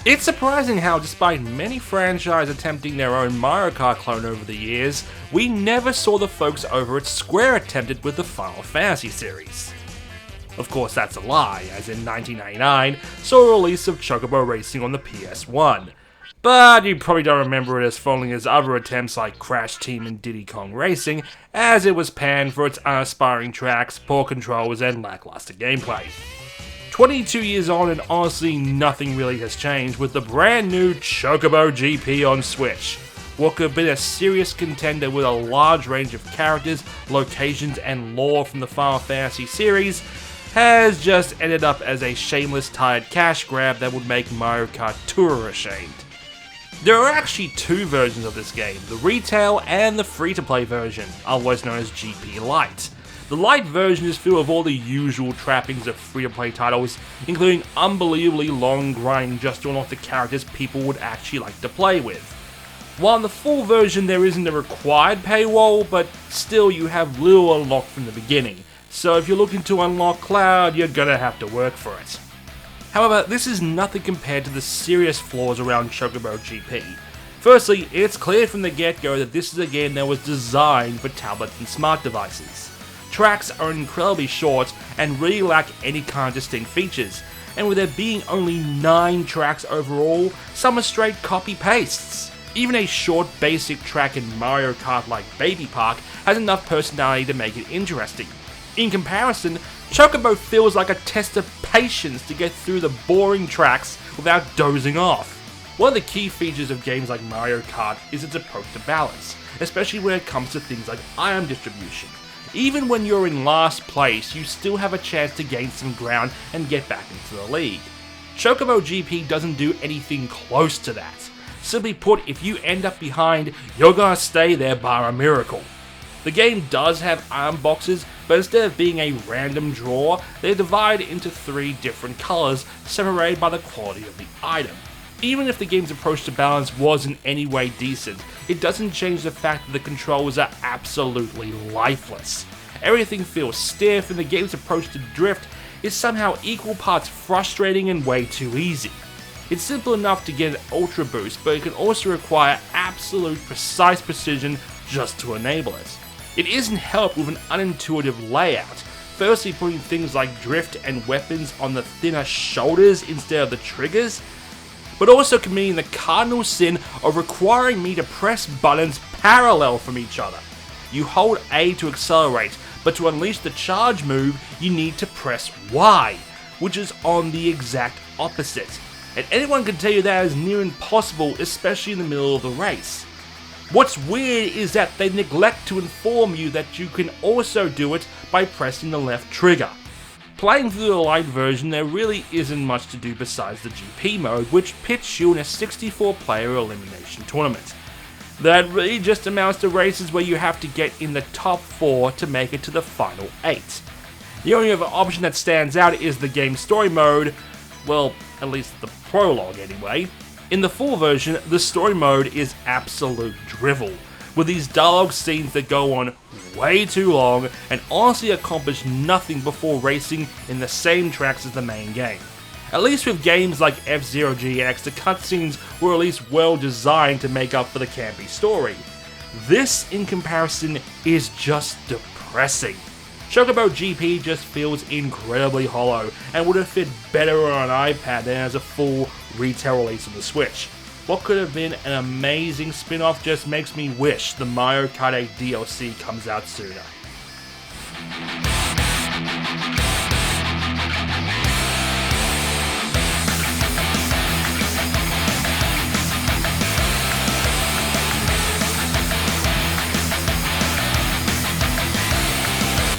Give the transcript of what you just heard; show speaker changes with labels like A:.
A: It's surprising how, despite many franchises attempting their own Mario Kart clone over the years, we never saw the folks over at Square attempt it with the Final Fantasy series. Of course, that's a lie, as in 1999 saw a release of Chocobo Racing on the PS1. But you probably don't remember it as fondly as other attempts like Crash Team and Diddy Kong Racing, as it was panned for its unaspiring tracks, poor controls, and lackluster gameplay. 22 years on, and honestly nothing really has changed with the brand new Chocobo GP on Switch. What could have been a serious contender with a large range of characters, locations, and lore from the Final Fantasy series has just ended up as a shameless tired cash grab that would make Mario Kart Tour ashamed. There are actually two versions of this game, the retail and the free-to-play version, otherwise known as GP Lite. The Lite version is filled with all the usual trappings of free-to-play titles, including unbelievably long grinding just to unlock the characters people would actually like to play with. While in the full version there isn't a required paywall, but still you have little unlocked from the beginning, so if you're looking to unlock Cloud, you're gonna have to work for it. However, this is nothing compared to the serious flaws around Chocobo GP. Firstly, it's clear from the get-go that this is a game that was designed for tablets and smart devices. Tracks are incredibly short and really lack any kind of distinct features, and with there being only 9 tracks overall, some are straight copy-pastes. Even a short basic track in Mario Kart like Baby Park has enough personality to make it interesting. In comparison, Chocobo feels like a test of patience to get through the boring tracks without dozing off. One of the key features of games like Mario Kart is its approach to balance, especially when it comes to things like item distribution. Even when you're in last place, you still have a chance to gain some ground and get back into the lead. Chocobo GP doesn't do anything close to that. Simply put, if you end up behind, you're gonna stay there bar a miracle. The game does have item boxes, but instead of being a random draw, they're divided into 3 different colours, separated by the quality of the item. Even if the game's approach to balance was in any way decent, it doesn't change the fact that the controls are absolutely lifeless. Everything feels stiff, and the game's approach to drift is somehow equal parts frustrating and way too easy. It's simple enough to get an ultra boost, but it can also require absolute precise precision just to enable it. It isn't helped with an unintuitive layout, firstly putting things like drift and weapons on the thinner shoulders instead of the triggers, but also committing the cardinal sin of requiring me to press buttons parallel from each other. You hold A to accelerate, but to unleash the charge move, you need to press Y, which is on the exact opposite. And anyone can tell you that is near impossible, especially in the middle of the race. What's weird is that they neglect to inform you that you can also do it by pressing the left trigger. Playing through the Lite version, there really isn't much to do besides the GP mode, which pits you in a 64-player elimination tournament. That really just amounts to races where you have to get in the top 4 to make it to the final 8. The only other option that stands out is the game story mode, well, at least the prologue anyway. In the full version, the story mode is absolute drivel, with these dialogue scenes that go on way too long and honestly accomplish nothing before racing in the same tracks as the main game. At least with games like F-Zero GX, the cutscenes were at least well designed to make up for the campy story. This, in comparison, is just depressing. Chocobo GP just feels incredibly hollow and would have fit better on an iPad than as a full retail release on the Switch. What could have been an amazing spin-off just makes me wish the Mario Kart 8 DLC comes out sooner.